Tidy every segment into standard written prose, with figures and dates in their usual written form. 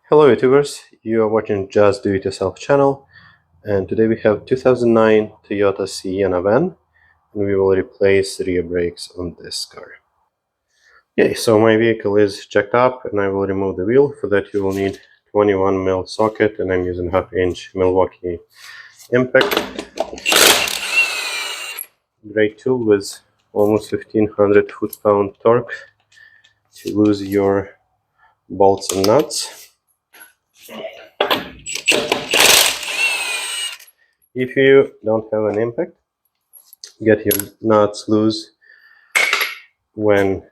Hello YouTubers, you are watching Just Do It Yourself channel, and today we have 2009 Toyota Sienna van, and we will replace rear brakes on this car. Okay, so my vehicle is jacked up and I will remove the wheel. For that you will need 21mm socket, and I'm using 1/2-inch Milwaukee impact. Great tool with almost 1500 foot-pound torque to lose your bolts and nuts. If you don't have an impact, get your nuts loose when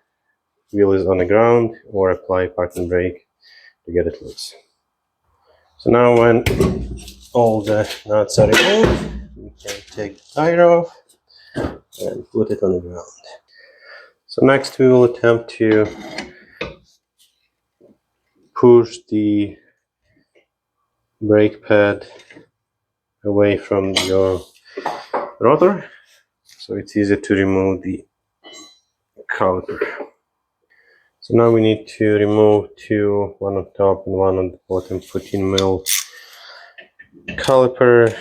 wheel is on the ground, or apply parking brake to get it loose. So now when all the nuts are removed, we can take the tire off and put it on the ground. So next we will attempt to push the brake pad away from your rotor, so it's easy to remove the caliper. So now we need to remove two, one on top and one on the bottom 14mm caliper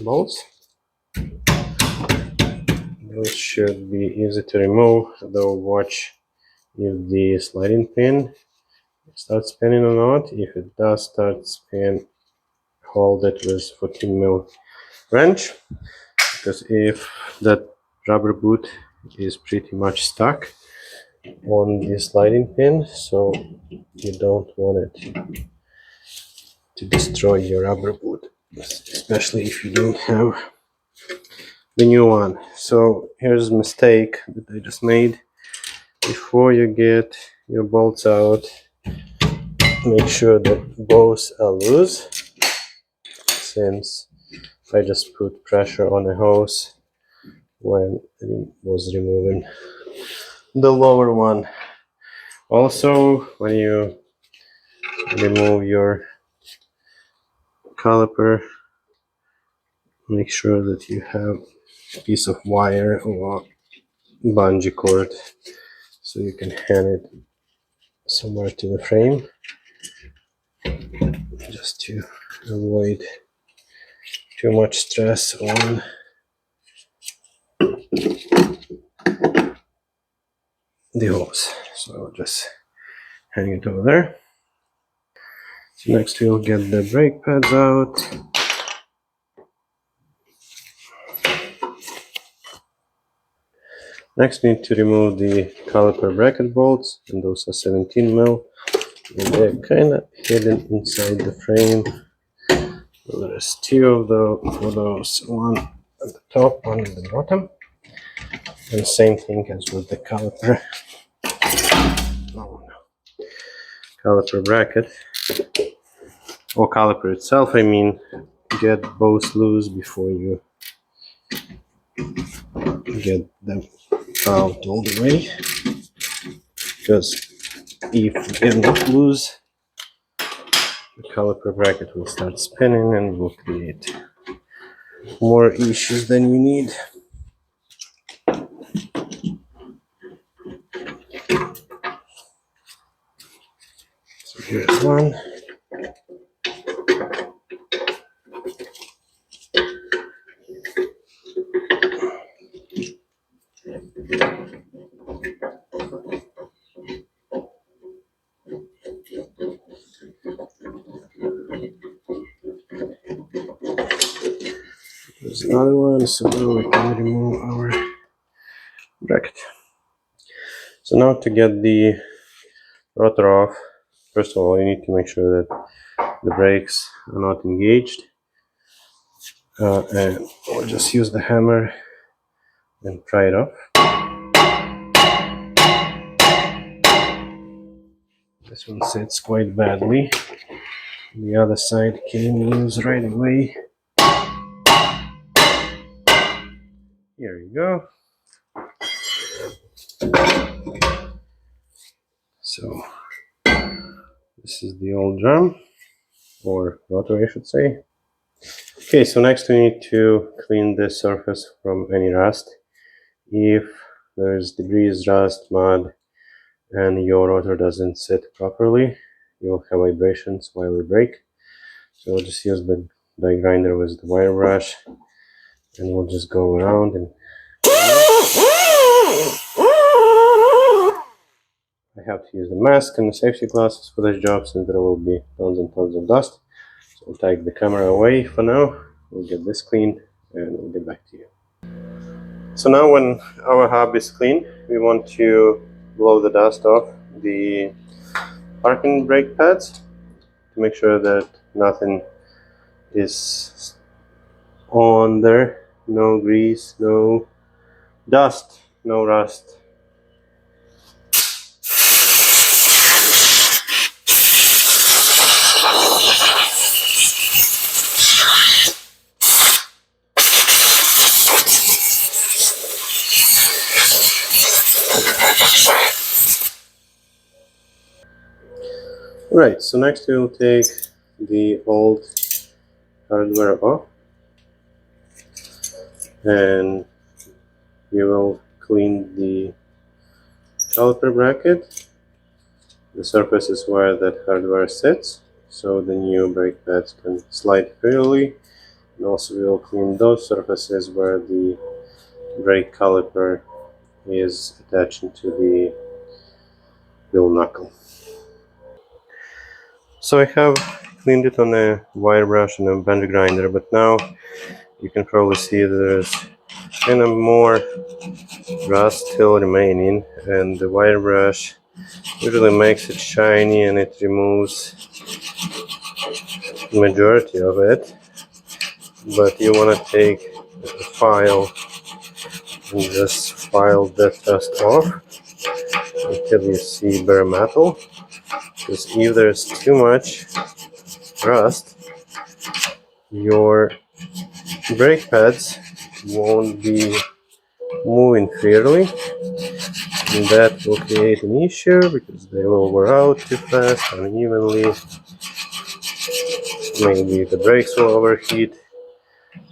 bolts. Those should be easy to remove, though watch if the sliding pin starts spinning or not. If it does start spin, hold it with 14mm wrench, because if that rubber boot is pretty much stuck on the sliding pin, so you don't want it to destroy your rubber boot, especially if you don't have the new one. So here's a mistake that I just made. Before you get your bolts out, make sure that both are loose, since I just put pressure on the hose when it was removing the lower one. Also, when you remove your caliper, make sure that you have a piece of wire or bungee cord so you can hang it somewhere to the frame, just to avoid too much stress on the hose. So I'll just hang it over there. So next we'll get the brake pads out. Next we need to remove the caliper bracket bolts, and those are 17mm, and they're kind of hidden inside the frame. So there's two of those, one at the top, one at the bottom, and same thing as with the caliper. Caliper bracket, or caliper itself, I mean. Get both loose before you get them out all the way, because if they're not loose, the caliper bracket will start spinning and will create more issues than you need. So here's one. There's another one, so now we can remove our bracket. So now to get the rotor off, first of all you need to make sure that the brakes are not engaged, and I'll just use the hammer and pry it off. This one sits quite badly. The other side came loose right away. Here we go. So this is the old drum, or rotor I should say. Okay, so next we need to clean the surface from any rust. If there's debris, rust, mud, and your rotor doesn't sit properly, you'll have vibrations while you brake. So we'll just use the grinder with the wire brush, and we'll just go around and I have to use the mask and the safety glasses for this job since there will be tons and tons of dust. So we'll take the camera away for now. We'll get this cleaned and we'll get back to you. So now when our hub is clean, we want to blow the dust off the parking brake pads to make sure that nothing is on there. No grease, no dust, no rust. Right, so next we will take the old hardware off and we will clean the caliper bracket, the surfaces where that hardware sits, so the new brake pads can slide freely, and also we will clean those surfaces where the brake caliper is attaching to the wheel knuckle. So I have cleaned it on a wire brush and a bend grinder, but now you can probably see there's kind of more rust still remaining, and the wire brush usually makes it shiny and it removes the majority of it, but you want to take a file and just file that dust off until you see bare metal, because if there's too much rust, your brake pads won't be moving freely, and that will create an issue because they will wear out too fast, unevenly. Maybe the brakes will overheat.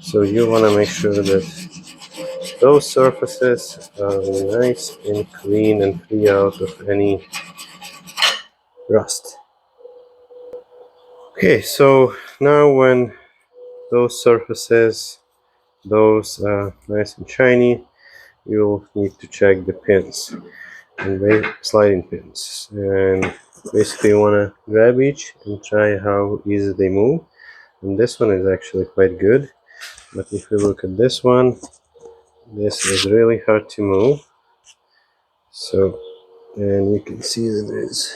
So you want to make sure that those surfaces are nice and clean and free out of any rust. Okay, so now when those surfaces, those nice and shiny, you'll need to check the pins and sliding pins, and basically you want to grab each and try how easy they move. And this one is actually quite good, but if you look at this one, this is really hard to move. So, and you can see that there's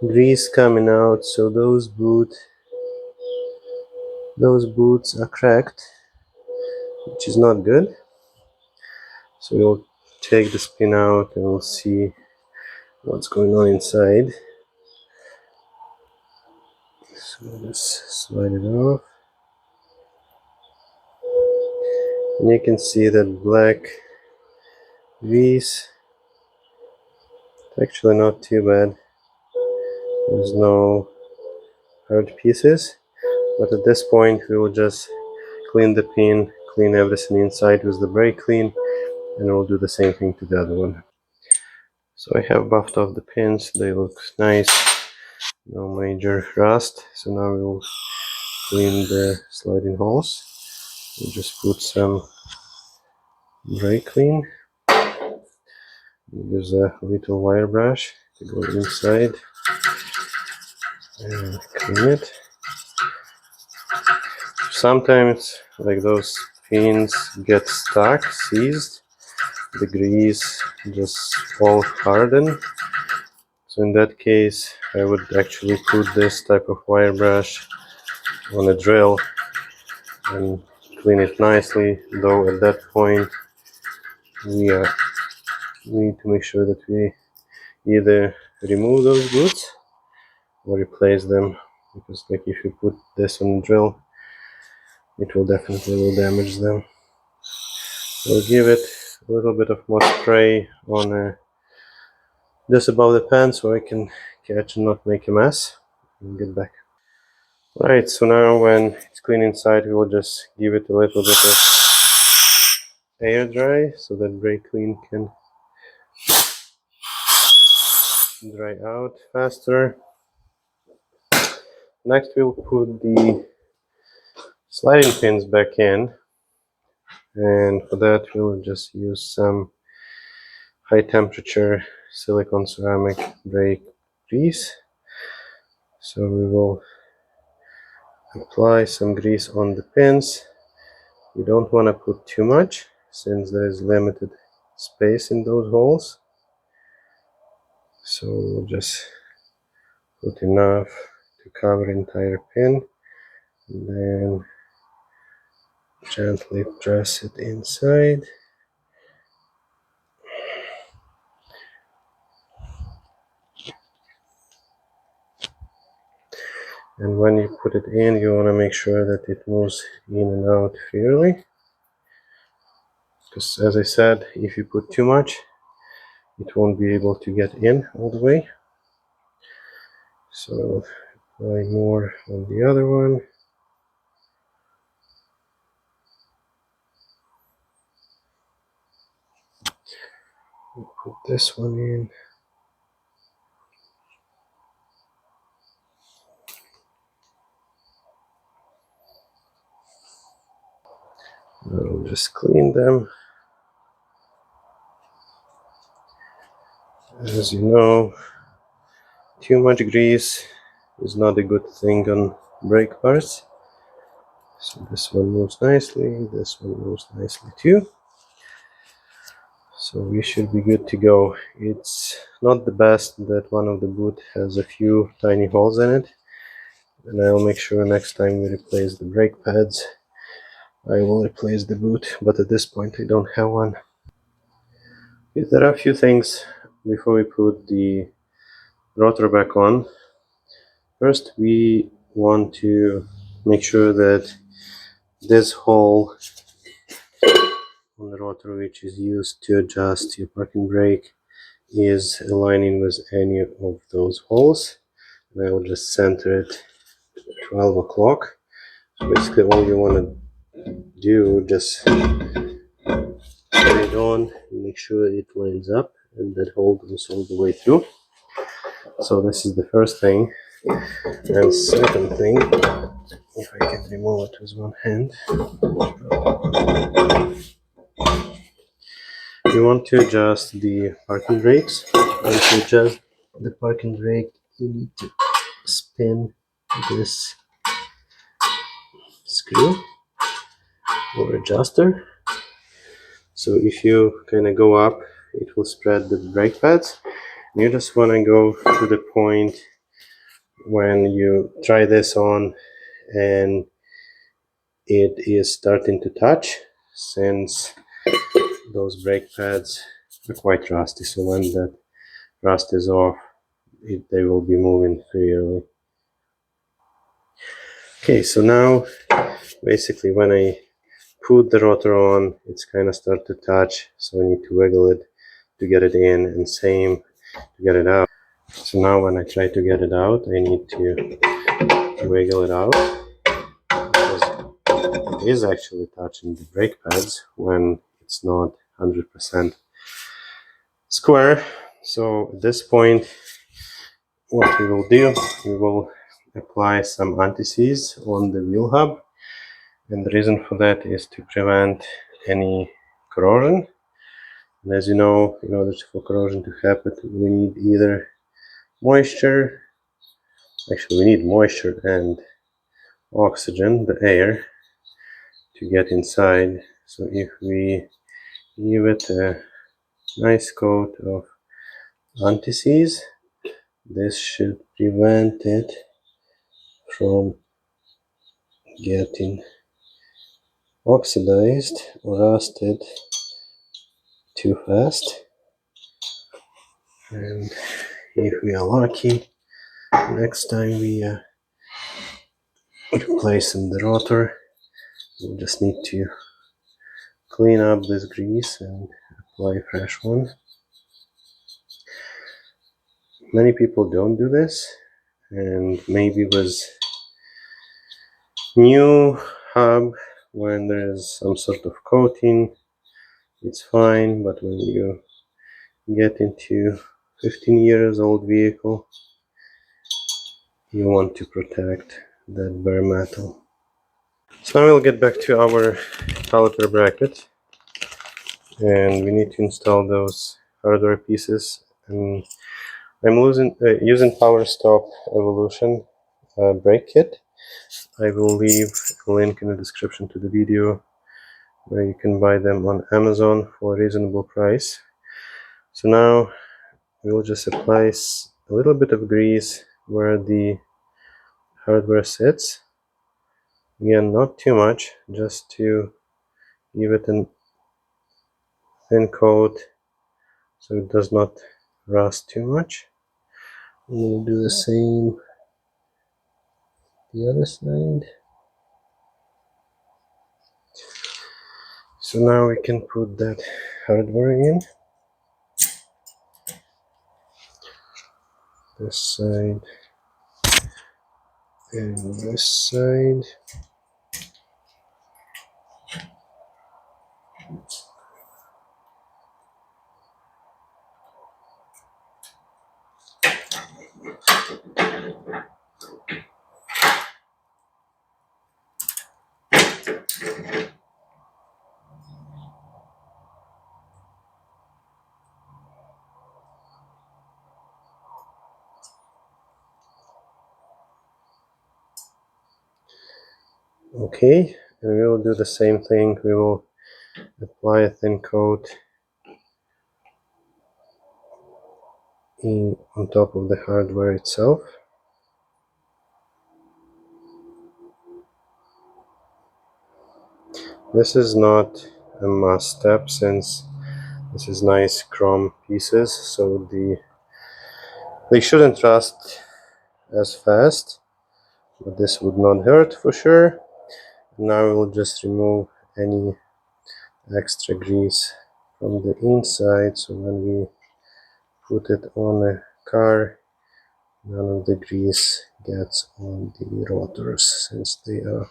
grease coming out, so those boots are cracked, which is not good. So we'll take the spin out and we'll see what's going on inside. So let's slide it off, and you can see that black grease. It's actually not too bad. There's no hard pieces, but at this point we will just clean the pin, clean everything inside with the brake clean, and we'll do the same thing to the other one. So I have buffed off the pins, they look nice, no major rust. So now we'll clean the sliding holes. We'll just put some brake clean, use a little wire brush to go inside and clean it. Sometimes like those pins get stuck, seized, the grease just all harden. So in that case I would actually put this type of wire brush on a drill and clean it nicely, though at that point we need to make sure that we either remove those boots or replace them, because like if you put this on a drill, it will definitely damage them. We'll give it a little bit of more spray on just above the pan so I can catch and not make a mess and get back. Right, so now when it's clean inside, we will just give it a little bit of air dry so that brake clean can dry out faster. Next we'll put the sliding pins back in, and for that we'll just use some high temperature silicone ceramic brake grease. So we will apply some grease on the pins. You don't want to put too much since there is limited space in those holes. So we'll just put enough to cover the entire pin, and then gently press it inside. And when you put it in, you want to make sure that it moves in and out freely. Because as I said, if you put too much, it won't be able to get in all the way. So apply more on the other one. We'll put this one in. I'll just clean them. As you know, too much grease is not a good thing on brake parts. So this one moves nicely, this one moves nicely too. So we should be good to go. It's not the best that one of the boot has a few tiny holes in it. And I'll make sure next time we replace the brake pads, I will replace the boot, but at this point I don't have one. There are a few things before we put the rotor back on. First, we want to make sure that this hole on the rotor, which is used to adjust your parking brake, is aligning with any of those holes. And I will just center it 12 o'clock. So basically all you want to do, just put it on and make sure it lines up and that hole goes all the way through. So this is the first thing. And second thing, if I can remove it with one hand, you want to adjust the parking brakes. And to adjust the parking brake, you need to spin this screw or adjuster. So if you kind of go up, it will spread the brake pads. You just want to go to the point when you try this on and it is starting to touch, since those brake pads are quite rusty. So when that rust is off, they will be moving freely. Okay, so now basically when I put the rotor on, it's kind of start to touch, so I need to wiggle it to get it in, and same to get it out. So now when I try to get it out, I need to wiggle it out, because it is actually touching the brake pads when it's not 100% square. So at this point, what we will do, we will apply some anti-seize on the wheel hub, and the reason for that is to prevent any corrosion. And as you know, in order for corrosion to happen, we need either moisture, actually we need moisture and oxygen, the air, to get inside. So if we give it a nice coat of anti-seize, this should prevent it from getting oxidized or rusted too fast. And if we are lucky, next time we replace the rotor, we'll just need to clean up this grease and apply a fresh one. Many people don't do this, and maybe with new hub, when there's some sort of coating, it's fine, but when you get into 15 years old vehicle, you want to protect that bare metal. So now we'll get back to our caliper bracket, and we need to install those hardware pieces. And I'm using Power Stop Evolution brake kit. I will leave a link in the description to the video where you can buy them on Amazon for a reasonable price. So now we'll just apply a little bit of grease where the hardware sits. Again, not too much, just to give it a thin coat so it does not rust too much. We'll do the same the other side. So now we can put that hardware in. This side and this side. Okay, and we will do the same thing. We will apply a thin coat on top of the hardware itself. This is not a must step since this is nice chrome pieces, so they shouldn't rust as fast, but this would not hurt for sure. Now we'll just remove any extra grease from the inside, so when we put it on a car, none of the grease gets on the rotors since they are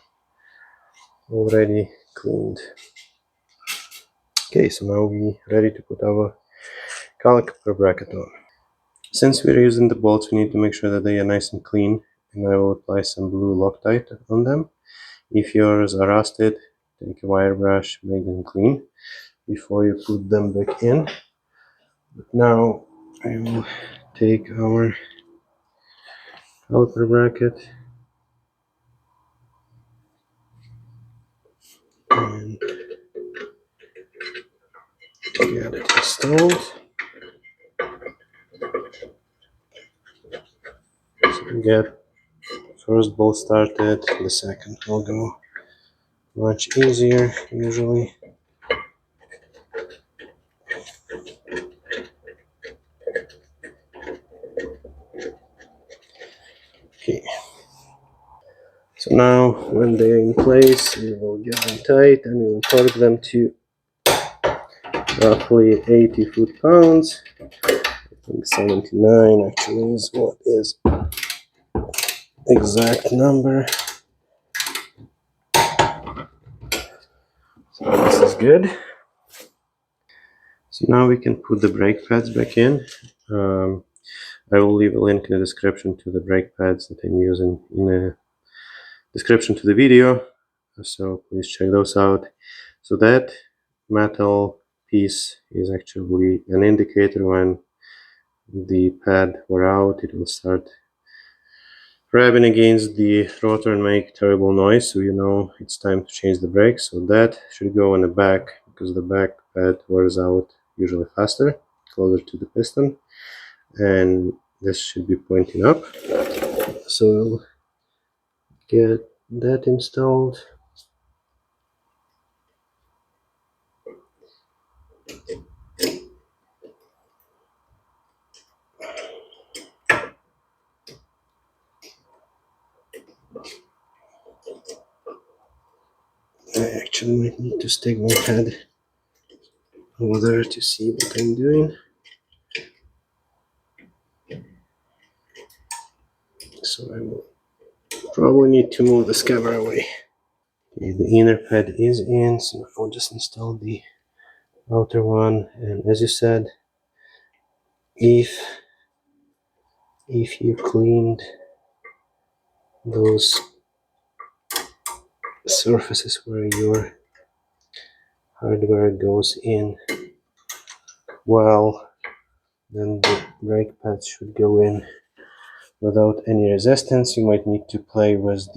already cleaned. Okay, so now we're ready to put our caliper bracket on. Since we're using the bolts, we need to make sure that they are nice and clean, and I will apply some blue Loctite on them. If yours are rusted, take a wire brush, make them clean before you put them back in. But now I will take our caliper bracket and get it installed. So get first bolt started, the second will go much easier usually. Okay. So now when they're in place, we will get them tight and we will torque them to roughly 80 foot-pounds. I think 79 actually is what is exact number. So this is good. So now we can put the brake pads back in. I will leave a link in the description to the brake pads that I'm using in the description to the video, so please check those out. So that metal piece is actually an indicator when the pad wore out. It will start rubbing against the rotor and make terrible noise, so you know it's time to change the brakes. So that should go on the back, because the back pad wears out usually faster, closer to the piston, and this should be pointing up. So we'll get that installed. I actually might need to stick my head over there to see what I'm doing. So I will probably need to move this camera away. Okay, the inner pad is in, so I'll just install the outer one. And as you said, if you cleaned those surfaces where your hardware goes in, well, then the brake pads should go in without any resistance. You might need to play with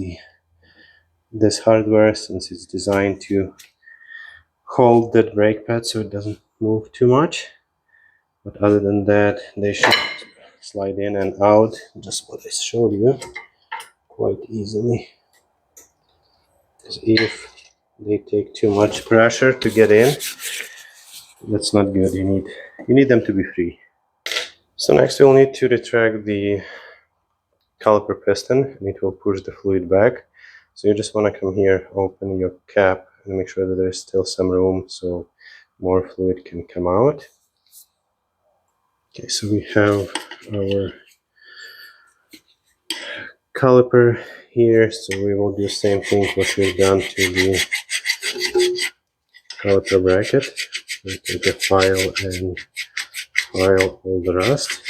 this hardware, since it's designed to hold that brake pad so it doesn't move too much. But other than that, they should slide in and out, just what I showed you, quite easily. Because if they take too much pressure to get in, that's not good. You need them to be free. So next we'll need to retract the caliper piston, and it will push the fluid back. So you just want to come here, open your cap, and make sure that there's still some room so more fluid can come out. Okay, so we have our caliper here, so we will do the same thing what we've done to the caliper bracket. We take a file and file all the rust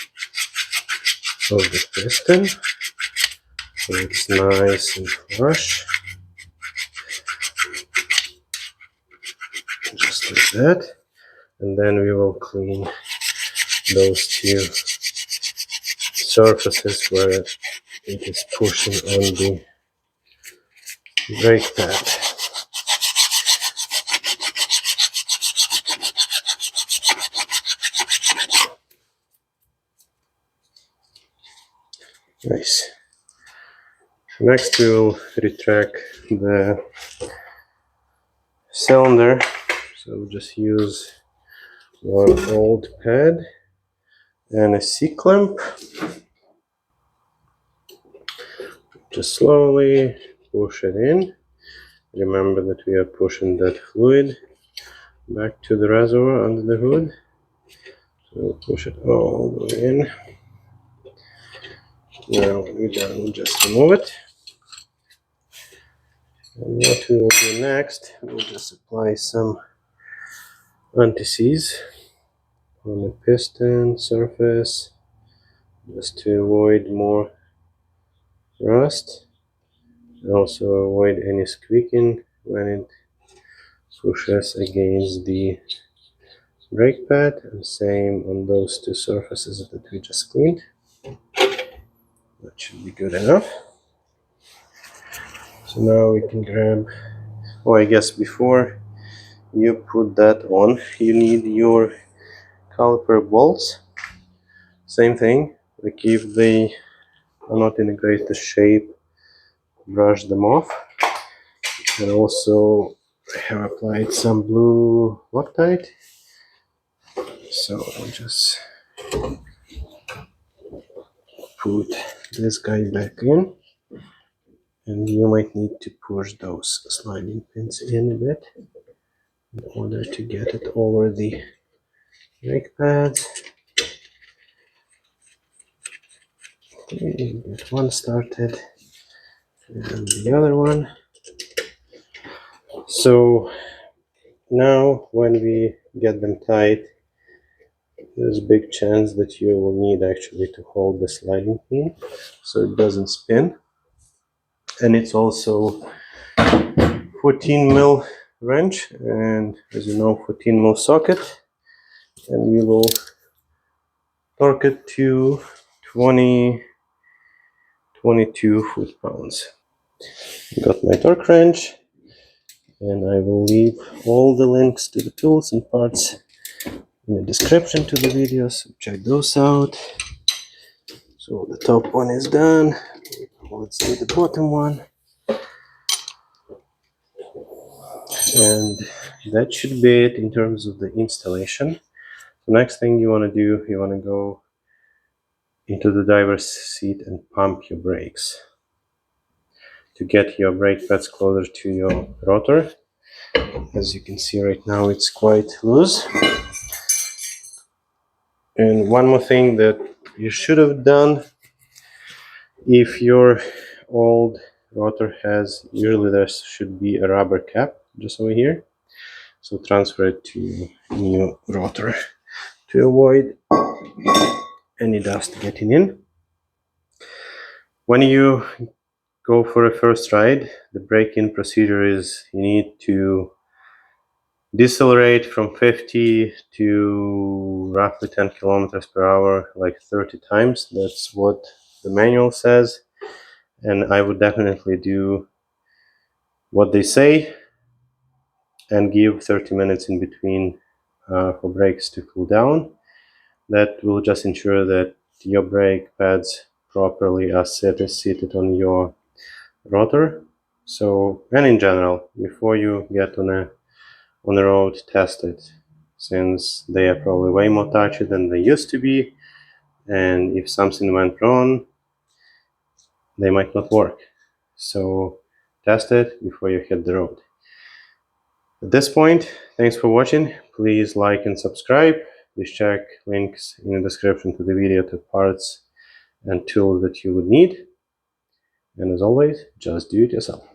of the piston so it's nice and flush, just like that. And then we will clean those two surfaces where it is pushing on the brake pad. Nice. Next we'll retract the cylinder. So we'll just use one old pad and a C-clamp. Just slowly push it in. Remember that we are pushing that fluid back to the reservoir under the hood. So we'll push it all the way in. Now when we're done, we'll just remove it. And what we will do next, we'll just apply some anti-seize on the piston surface just to avoid more rust, and also avoid any squeaking when it pushes against the brake pad, and same on those two surfaces that we just cleaned. That should be good enough. So now we can grab, oh, I guess before you put that on, you need your caliper bolts. Same thing, like if they are not in the greatest shape, brush them off. And also I have applied some blue Loctite, so I'll just put this guy back in, and you might need to push those sliding pins in a bit in order to get it over the brake pads. Okay, get one started and the other one. So now when we get them tight, there's a big chance that you will need actually to hold the sliding pin so it doesn't spin. And it's also 14 mil wrench, and as you know, 14 mil socket, and we will torque it to 22 foot-pounds. Got my torque wrench, and I will leave all the links to the tools and parts in the description to the video, so check those out. So the top one is done. Let's do the bottom one. And that should be it in terms of the installation. The next thing you want to do, you want to go into the driver's seat and pump your brakes to get your brake pads closer to your rotor. As you can see right now, it's quite loose. And one more thing that you should have done, if your old rotor has, usually there should be a rubber cap just over here, so transfer it to new rotor to avoid any dust getting in. When you go for a first ride, the braking procedure is you need to decelerate from 50 to roughly 10 kilometers per hour like 30 times. That's what the manual says, and I would definitely do what they say and give 30 minutes in between for brakes to cool down. That will just ensure that your brake pads properly are seated on your rotor. So, and in general, before you get on the road, test it, since they are probably way more touchy than they used to be, and if something went wrong, they might not work. So test it before you hit the road. At this point, thanks for watching. Please like and subscribe. Please check links in the description to the video to parts and tools that you would need. And as always, just do it yourself.